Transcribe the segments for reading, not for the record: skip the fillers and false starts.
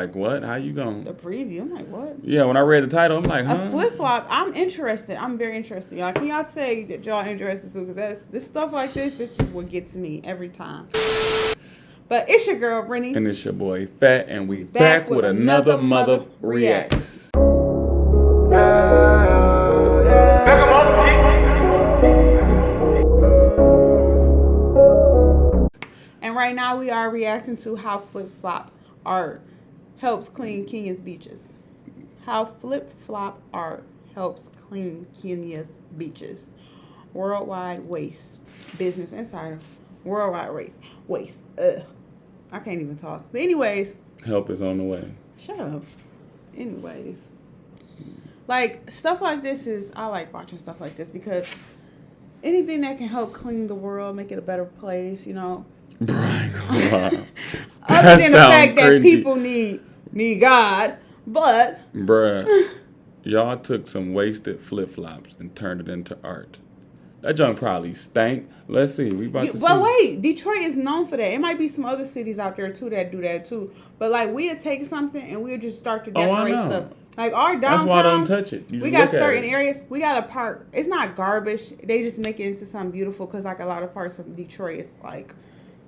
Like, what? How you going? The preview. I'm like, what? Yeah, when I read the title, I'm like, huh? A flip-flop. I'm interested. I'm very interested. Y'all, can y'all say that y'all interested too? Because this stuff like this is what gets me every time. But it's your girl, Rinny. And it's your boy, Fat, and we back with another Mother Reacts. And right now we are reacting to how flip-flop art helps clean Kenya's beaches. How flip-flop art helps clean Kenya's beaches. Worldwide waste. Business Insider. Worldwide waste. Ugh. I can't even talk. But anyways. Help is on the way. Shut up. Anyways. Like, stuff like this is, I like watching stuff like this because anything that can help clean the world, make it a better place, you know. Right. Wow. Other than the fact that people need God, but. Bruh, y'all took some wasted flip-flops and turned it into art. That junk probably stank. Let's see. We about to see. But wait, Detroit is known for that. It might be some other cities out there too that do that too. But like we'll take something and we'll just start to decorate stuff. Like our downtown. That's why I don't touch it. We got certain areas. We got a park. It's not garbage. They just make it into something beautiful because like a lot of parts of Detroit is like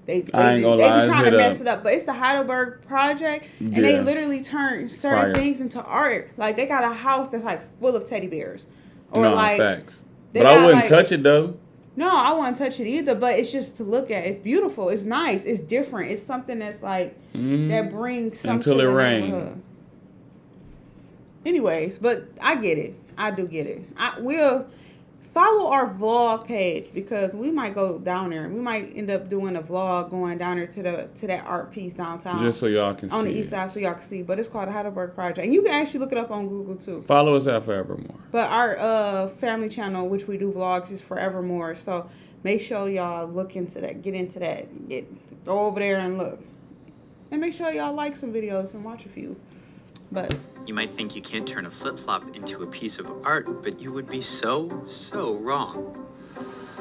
they be trying to mess it up. But it's the Heidelberg Project and they literally turn certain things into art. Like they got a house that's like full of teddy bears. Or like facts. But I wouldn't touch it though. No, I wouldn't touch it either. But it's just to look at. It's beautiful. It's nice. It's different. It's something that's like that brings something until to it the rains. neighborhood. Anyways, but I get it. I do get it. We'll follow our vlog page because we might go down there. We might end up doing a vlog going down there to that art piece downtown. Just so y'all can see. On the east side so y'all can see. But it's called the Heidelberg Project. And you can actually look it up on Google too. Follow us at Forevermore. But our family channel, which we do vlogs, is Forevermore. So make sure y'all look into that. Get into that. Go over there and look. And make sure y'all like some videos and watch a few. But you might think you can't turn a flip-flop into a piece of art, but you would be so wrong.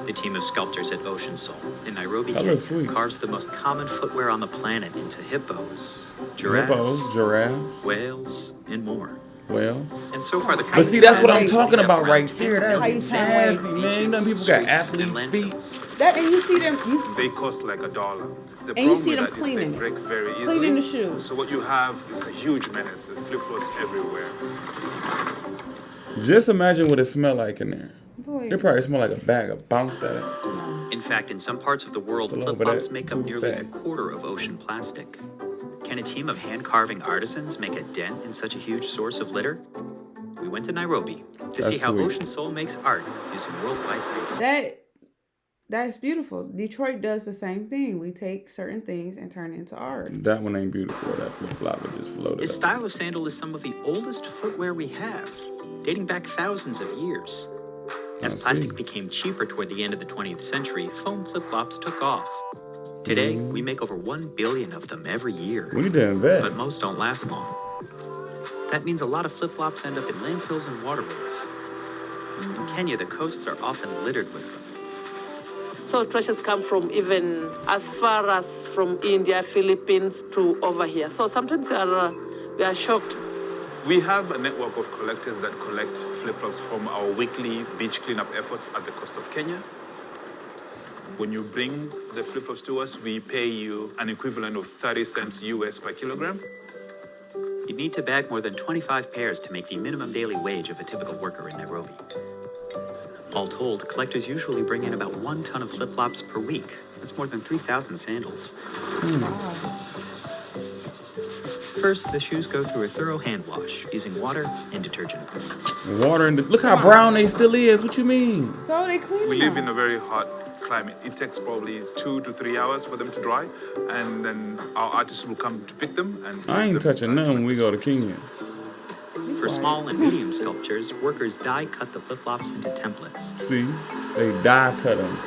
The team of sculptors at Ocean Soul in Nairobi carves the most common footwear on the planet into hippos, giraffes, whales, and more. And so far, but see, that's what I'm talking about right there. That's nasty, man. You know, people got athlete's feet. And you see them. They cost like $1. And you see them cleaning it. Cleaning the shoes. So what you have is a huge menace. Flip-flops everywhere. Just imagine what it smelled like in there. It probably smelled like a bag of bounce that. In fact, in some parts of the world, flip-flops make up nearly a quarter of ocean plastic. Can a team of hand-carving artisans make a dent in such a huge source of litter? We went to Nairobi to see how Ocean Soul makes art using worldwide waste. That's beautiful. Detroit does the same thing. We take certain things and turn it into art. That one ain't beautiful. That flip-flop would just floated. This style of sandal is some of the oldest footwear we have, dating back thousands of years. As plastic became cheaper toward the end of the 20th century, foam flip-flops took off. Today, we make over 1 billion of them every year. We need to invest. But most don't last long. That means a lot of flip-flops end up in landfills and waterways. In Kenya, the coasts are often littered with them. So treasures come from even as far as from India, Philippines to over here. So sometimes we are shocked. We have a network of collectors that collect flip-flops from our weekly beach cleanup efforts at the coast of Kenya. When you bring the flip-flops to us, we pay you an equivalent of 30 cents US per kilogram. You'd need to bag more than 25 pairs to make the minimum daily wage of a typical worker in Nairobi. All told, collectors usually bring in about 1 ton of flip-flops per week. That's more than 3,000 sandals. First, the shoes go through a thorough hand wash using water and detergent. Look how brown they still is. What you mean? So they clean them. We live in a very hot climate. It takes probably 2 to 3 hours for them to dry, and then our artists will come to pick them. And I ain't touching none when we go to Kenya. For small and medium sculptures, workers die cut the flip-flops into templates. See, they die cut them.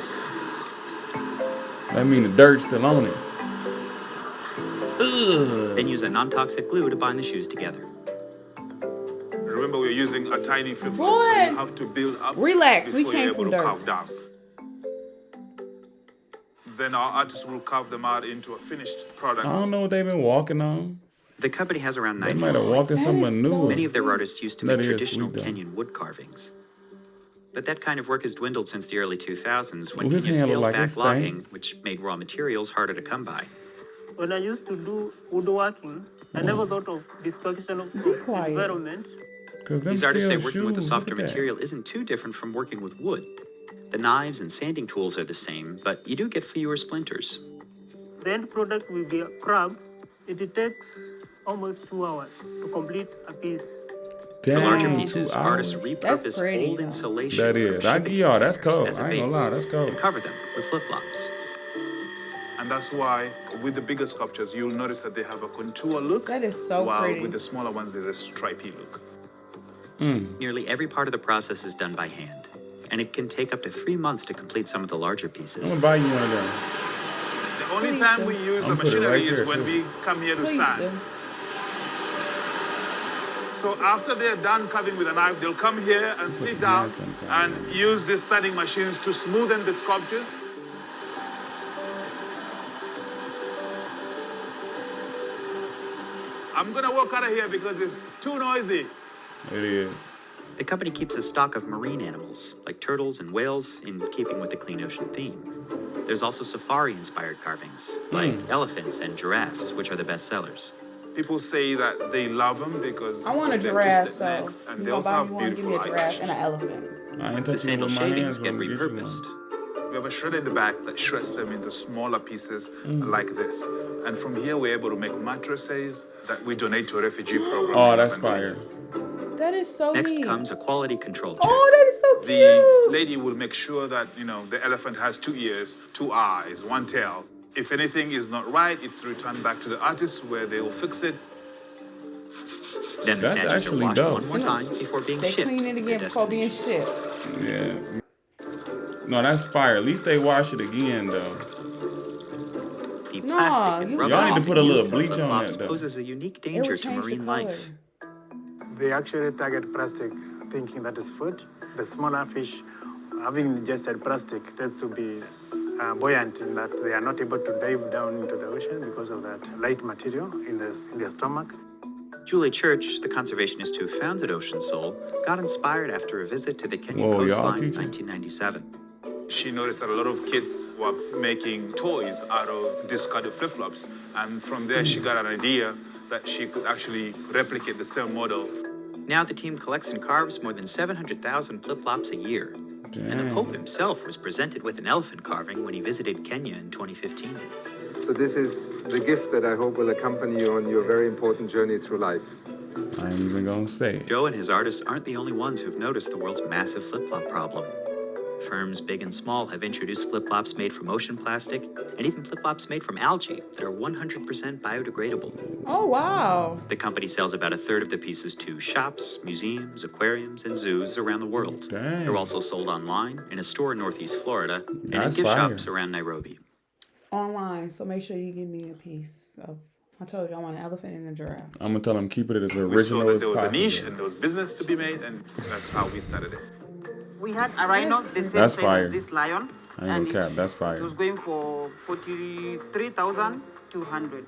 That mean the dirt's still on it. Ugh. Then use a non-toxic glue to bind the shoes together. Remember, we're using a tiny flip-flop, so you have to build up. Relax, we before came you're able from to dirt. carve down. Then our artists will carve them out into a finished product. I don't know what they've been walking on. The company has around They 90 might have walked in That someone is new. so Many of their artists used to That make is traditional sweet, though. Kenyan wood carvings. But that kind of work has dwindled since the early 2000s when Ooh, his Kenya hand look scaled like it back stank. logging, which made raw materials harder to come by. When I used to do woodworking, I never thought of destruction of the quiet. environment. Cause them These artists say still working with a shoes, softer look at that. material isn't too different from working with wood. The knives and sanding tools are the same, but you do get fewer splinters. The end product will be a crab. It takes almost 2 hours to complete a piece. For larger Dang, pieces, 2 artists hours. That's repurpose pretty, old though. insulation That from is. I shipping give y'all, that's containers cold. as a I ain't gonna base lie, that's cold. and cover them with flip-flops. And that's why with the bigger sculptures, you'll notice that they have a contour look. That is so while pretty. with the smaller ones, there's a stripy look. Nearly every part of the process is done by hand, and it can take up to 3 months to complete some of the larger I'm pieces. gonna buy you one of them. The only Please time do. we use I'll the put it right machinery there, is when too. we come here to Please sand. do. So after they're done carving with a knife, they'll come here and sit your down hands sometime. and use these sanding machines to smoothen the sculptures. I'm gonna walk out of here because it's too noisy. It is. The company keeps a stock of marine animals, like turtles and whales, in keeping with the clean ocean theme. There's also safari-inspired carvings, like elephants and giraffes, which are the best sellers. People say that they love them because I want a of their giraffe, twisted so necks, you and they gonna also buy have me one? Give me a beautiful giraffe and an eyelashes. elephant. I ain't The touching it sandal with my shavings hands, but get I'm gonna get you one. repurposed. We have a shredder in the back that shreds them into smaller pieces like this. And from here, we're able to make mattresses that we donate to a refugee program. Oh, in that's Kenya. fire. That is so Next neat. comes a quality control check. Oh, that is so The cute. lady will make sure that, the elephant has 2 ears, 2 eyes, 1 tail. If anything is not right, it's returned back to the artist where they will fix it. Then the That's statues are actually washed dope. one more time before being They shipped. clean it to again before being destinations. shipped. Yeah. No, that's fire. At least they wash it again, though. The No, plastic and you rubber Y'all need to often put a little used in bleach on flip-flops that, though. poses a unique It danger will to change the marine color. life. They actually target plastic, thinking that is food. The smaller fish, having ingested plastic, tends to be buoyant in that they are not able to dive down into the ocean because of that light material in their stomach. Julie Church, the conservationist who founded Ocean Soul, got inspired after a visit to the Kenyan Whoa, y'all coastline in teaching? 1997. She noticed that a lot of kids were making toys out of discarded flip-flops. And from there, she got an idea that she could actually replicate the same model. Now the team collects and carves more than 700,000 flip-flops a year. And the Dang. Pope himself was presented with an elephant carving when he visited Kenya in 2015. So this is the gift that I hope will accompany you on your very important journey through life. I ain't even gonna say it. Joe and his artists aren't the only ones who've noticed the world's massive flip-flop problem. Firms big and small have introduced flip-flops made from ocean plastic, and even flip-flops made from algae that are 100% biodegradable. Oh, wow. The company sells about a third of the pieces to shops, museums, aquariums, and zoos around the world. Dang. They're also sold online, in a store in Northeast Florida, and in That's gift fire. shops around Nairobi. Online, so make sure you give me a piece of. I told you I want an elephant and a giraffe. I'm gonna tell them keep it as We saw original that as there was a possible. niche and there was business to be made, and that's how we started it. We had a rhino, the same That's size fire. as this lion. I ain't gonna cap, that's fire. It was going for 43,200.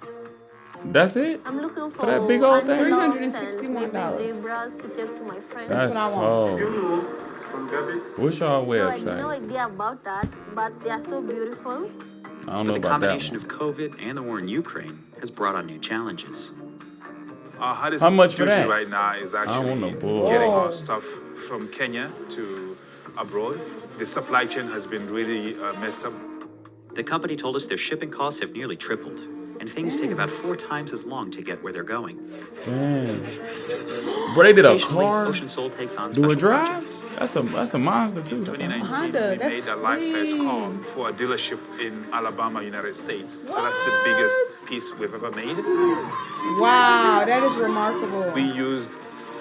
That's it? I'm looking for that big old thing? $361. zebras to take to my friends. That's what I want. cold. It's from garbage. What's y'all No, I have no website? idea about that, but they are so beautiful. I don't know But the about that combination one. of COVID and the war in Ukraine has brought on new challenges. Our hardest How much for duty that? right now is don't actually want no bull. getting Whoa. our stuff from Kenya to abroad. The supply chain has been really messed up. The company told us their shipping costs have nearly tripled, and things take about 4 times as long to get where they're going. Dang. Bro, they did a Occasionally, car Ocean Soul takes on do special a drive? projects. That's a monster too. That's a 2019, Honda, we that's made a life size car sweet. for a dealership in Alabama, United States. So that's the biggest piece we've ever made. Wow, that is remarkable. We used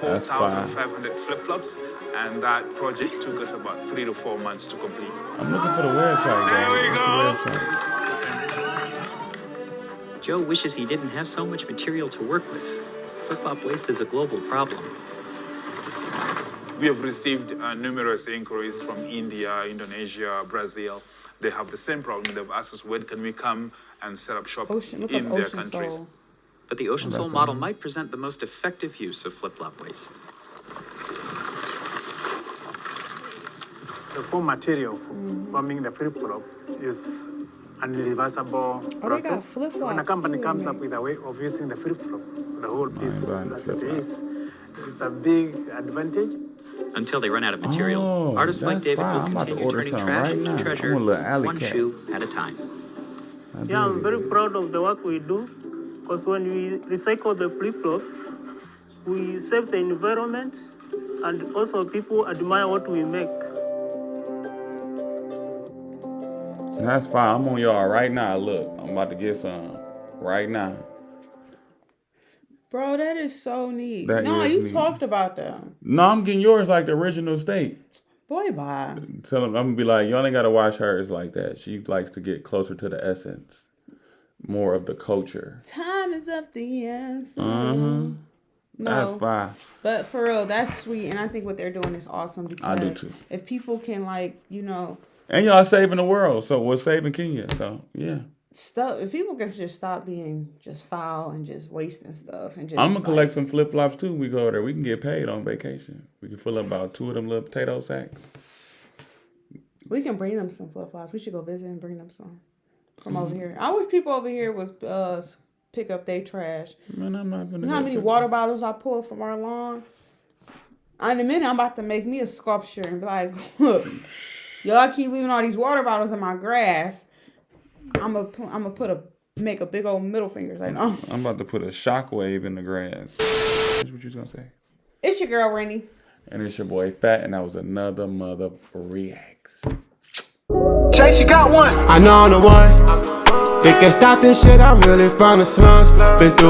That's fire. 4,500 flip-flops, and that project took us about 3 to 4 months to complete. I'm looking for the website, guys. There we What's go. the website? Joe wishes he didn't have so much material to work with. Flip-flop waste is a global problem. We have received numerous inquiries from India, Indonesia, Brazil. They have the same problem. They've asked us, when can we come and set up shop Ocean, look in up their Ocean countries? Soul. But the Ocean Soul model might present the most effective use of flip-flop waste. The foam material forming the flip-flop is an irreversible process. When a company comes up with a way of using the flip-flop, the whole piece as it is, it's a big advantage. Until they run out of material, artists like David will continue turning trash into treasure, one shoe at a time. Yeah, I'm very proud of the work we do, because when we recycle the flip-flops, we save the environment, and also people admire what we make. That's fine. I'm on y'all right now. Look, I'm about to get some right now. Bro, that is so neat. You neat. Talked about them. No, I'm getting yours like the original state. Boy, bye. Tell him, I'm gonna be like, you only gotta wash hers like that. She likes to get closer to the essence, more of the culture. Time is of the answer. No, that's fine. But for real, that's sweet, and I think what they're doing is awesome because I do too. If people can, like, you know, and y'all saving the world, so we're saving Kenya. So yeah. Stuff. If people can just stop being just foul and just wasting stuff and just. I'm gonna collect some flip flops too. We go over there. We can get paid on vacation. We can fill up about 2 of them little potato sacks. We can bring them some flip flops. We should go visit and bring them some from over here. I wish people over here was pick up their trash. Man, I'm not gonna. You know how many water bottles I pulled from our lawn? In a minute, I'm about to make me a sculpture and be like, look, y'all keep leaving all these water bottles in my grass. I'm gonna make a big old middle finger. Like, no. I'm about to put a shockwave in the grass. That's what you was gonna say. It's your girl, Rinny. And it's your boy, Fat, and that was another Mother Reacts. Chase, you got one. I know I'm the one. They can't stop this shit. I'm really from the slums. Been through